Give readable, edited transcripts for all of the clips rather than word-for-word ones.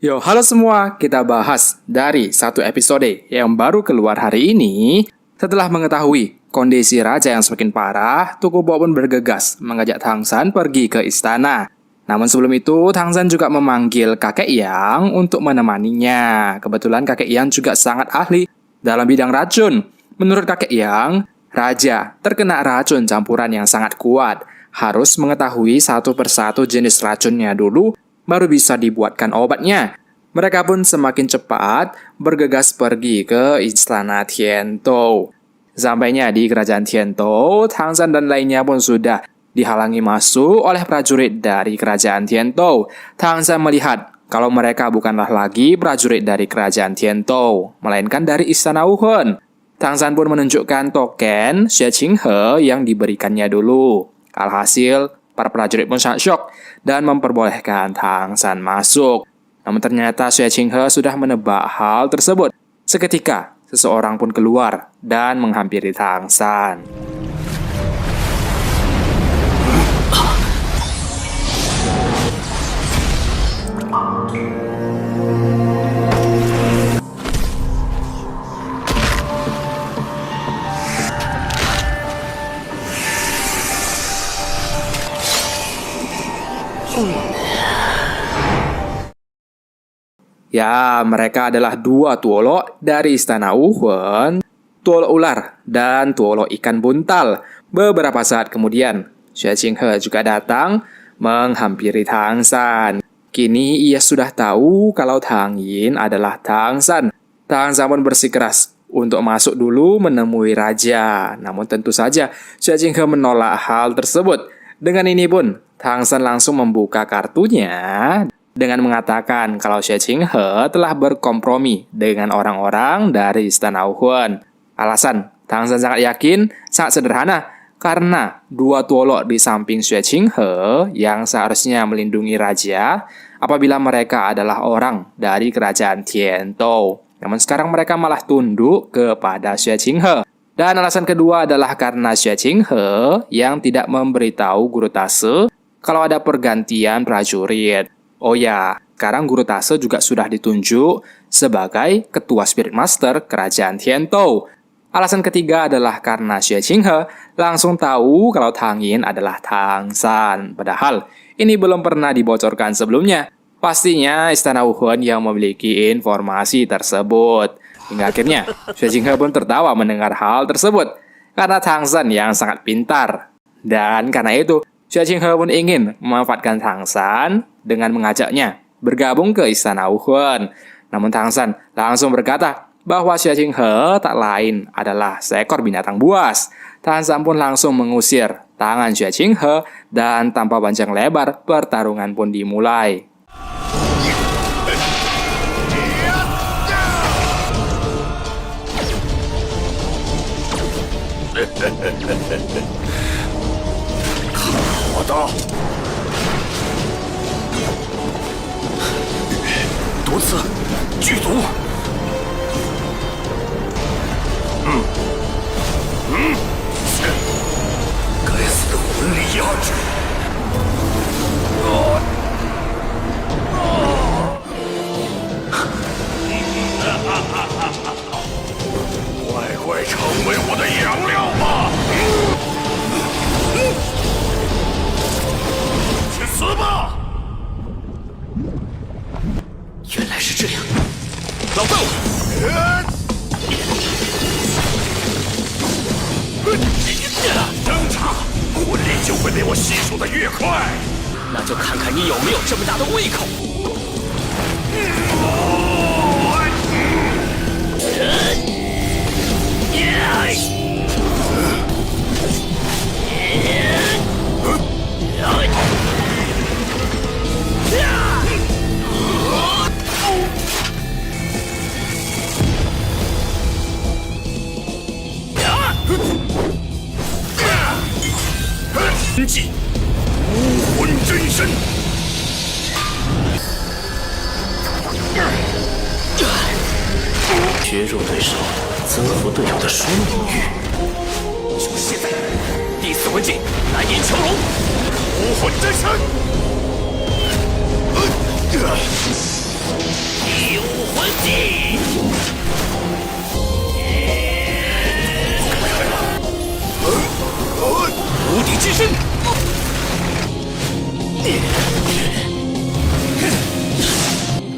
Yo, halo semua. Kita bahas dari satu episode yang baru keluar hari ini. Setelah mengetahui kondisi raja yang semakin parah, Tokubo pun bergegas mengajak Tang San pergi ke istana. Namun sebelum itu, Tang San juga memanggil kakek Yang untuk menemaninya. Kebetulan kakek Yang juga sangat ahli dalam bidang racun. Menurut kakek Yang, raja terkena racun campuran yang sangat kuat. Harus mengetahui satu persatu jenis racunnya dulu, baru bisa dibuatkan obatnya. Mereka pun semakin cepat bergegas pergi ke istana Tiantou. Sampainya di kerajaan Tiantou, Tang San dan lainnya pun sudah dihalangi masuk oleh prajurit dari kerajaan Tiantou. Tang San melihat kalau mereka bukanlah lagi prajurit dari kerajaan Tiantou, melainkan dari istana Wuhan. Tang San pun menunjukkan token Xue Qinghe yang diberikannya dulu. Alhasil, para prajurit pun sangat syok dan memperbolehkan Tang San masuk. Namun ternyata Xue Qinghe sudah menebak hal tersebut. Seketika, seseorang pun keluar dan menghampiri Tang San. Ya, mereka adalah dua tuolok dari istana Wuhan, tuolok ular dan tuolok ikan buntal. Beberapa saat kemudian, Xue Qinghe juga datang menghampiri Tang San. Kini ia sudah tahu kalau Tang Yin adalah Tang San. Tang San pun bersikeras untuk masuk dulu menemui raja. Namun tentu saja Xue Qinghe menolak hal tersebut. Dengan ini pun, Tang San langsung membuka kartunya dengan mengatakan kalau Xue Qinghe telah berkompromi dengan orang-orang dari istana Wuhan. Alasan Tang San sangat yakin, sangat sederhana, karena dua tuolok di samping Xue Qinghe yang seharusnya melindungi raja apabila mereka adalah orang dari kerajaan Tiantou. Namun sekarang mereka malah tunduk kepada Xue Qinghe. Dan alasan kedua adalah karena Xue Qinghe yang tidak memberitahu Guru Tase kalau ada pergantian prajurit. Oh ya, sekarang Guru Tase juga sudah ditunjuk sebagai Ketua Spirit Master Kerajaan Tiantou. Alasan ketiga adalah karena Xue Qinghe langsung tahu kalau Tang Yin adalah Tang San. Padahal ini belum pernah dibocorkan sebelumnya. Pastinya istana Wuhan yang memiliki informasi tersebut. Hingga akhirnya Xue Qinghe pun tertawa mendengar hal tersebut. Karena Tang San yang sangat pintar. Dan karena itu, Xue Qinghe pun ingin memanfaatkan Tang San dengan mengajaknya bergabung ke istana Wuhan. Namun Tang San langsung berkata bahwa Xue Qinghe tak lain adalah seekor binatang buas. Tang San pun langsung mengusir tangan Xue Qinghe dan tanpa panjang lebar pertarungan pun dimulai.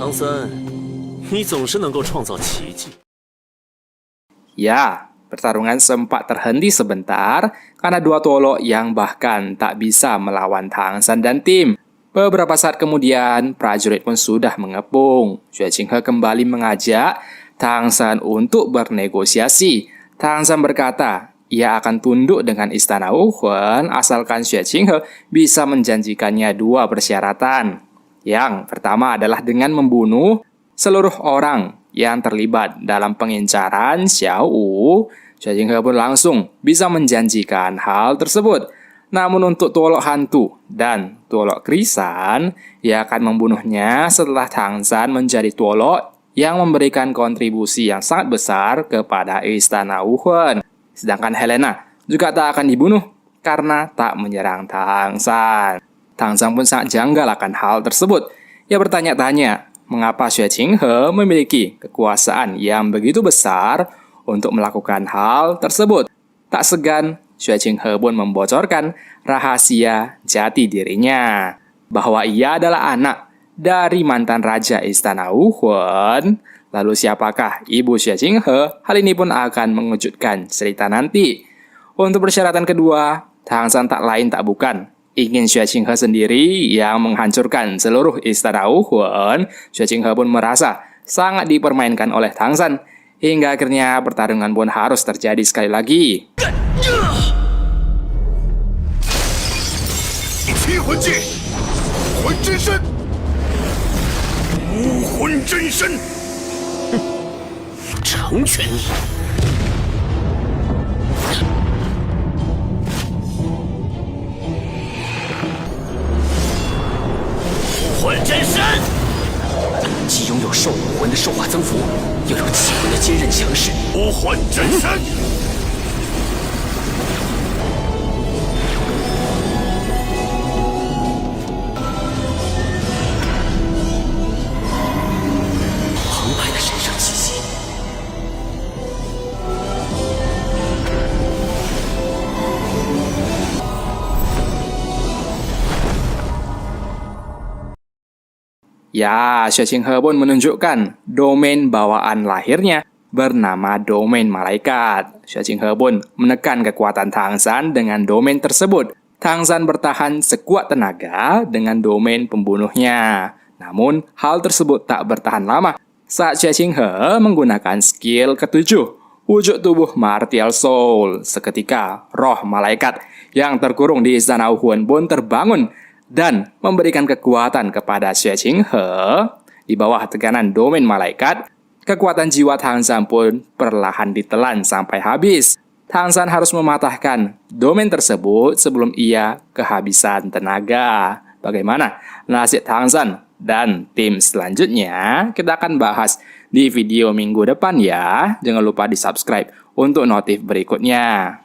唐三，你总是能够创造奇迹。 Ya, pertarungan sempat terhenti sebentar karena dua Tuolok yang bahkan tak bisa melawan Tang San dan tim. Beberapa saat kemudian, prajurit pun sudah mengepung. Xue Qinghe kembali mengajak Tang San untuk bernegosiasi. Tang San berkata, ia akan tunduk dengan istana Wuhuan asalkan Xue Qinghe bisa menjanjikannya dua persyaratan. Yang pertama adalah dengan membunuh seluruh orang yang terlibat dalam pengincaran Xiao Wu. Xue Qinghe pun langsung bisa menjanjikan hal tersebut. Namun untuk Tuolok Hantu dan Tuolok Krisan, ia akan membunuhnya setelah Tang San menjadi Tuolok yang memberikan kontribusi yang sangat besar kepada istana Wuhuan. Sedangkan Helena juga tak akan dibunuh karena tak menyerang Tang San. Tang San pun sangat janggal akan hal tersebut. Ia bertanya-tanya, mengapa Xue Qinghe memiliki kekuasaan yang begitu besar untuk melakukan hal tersebut? Tak segan, Xue Qinghe pun membocorkan rahasia jati dirinya, bahwa ia adalah anak dari mantan raja istana Wuhuan. Lalu siapakah ibu Xue Qinghe? Hal ini pun akan mengejutkan cerita nanti. Untuk persyaratan kedua, Tang San tak lain tak bukan ingin Xue Qinghe sendiri yang menghancurkan seluruh istana Wuhuan. Xue Qinghe pun merasa sangat dipermainkan oleh Tang San, hingga akhirnya pertarungan pun harus terjadi sekali lagi. 七魂技，武魂真身，武魂真身，成全你！武魂真身，既拥有兽武魂的兽化增幅，又有气魂的坚韧强势。武魂真身。 Ya, Xue Qinghe pun menunjukkan domain bawaan lahirnya bernama domain malaikat. Xue Qinghe pun menekan kekuatan Tang San dengan domain tersebut. Tang San bertahan sekuat tenaga dengan domain pembunuhnya. Namun, hal tersebut tak bertahan lama saat Xue Qinghe menggunakan skill ketujuh, wujud tubuh Martial Soul. Seketika, roh malaikat yang terkurung di istana Wuhuan pun terbangun dan memberikan kekuatan kepada Xue Qinghe. Di bawah tekanan domain malaikat, kekuatan jiwa Tang San pun perlahan ditelan sampai habis. Tang San harus mematahkan domain tersebut sebelum ia kehabisan tenaga. Bagaimana nasib Tang San dan tim selanjutnya? Kita akan bahas di video minggu depan ya. Jangan lupa di subscribe untuk notif berikutnya.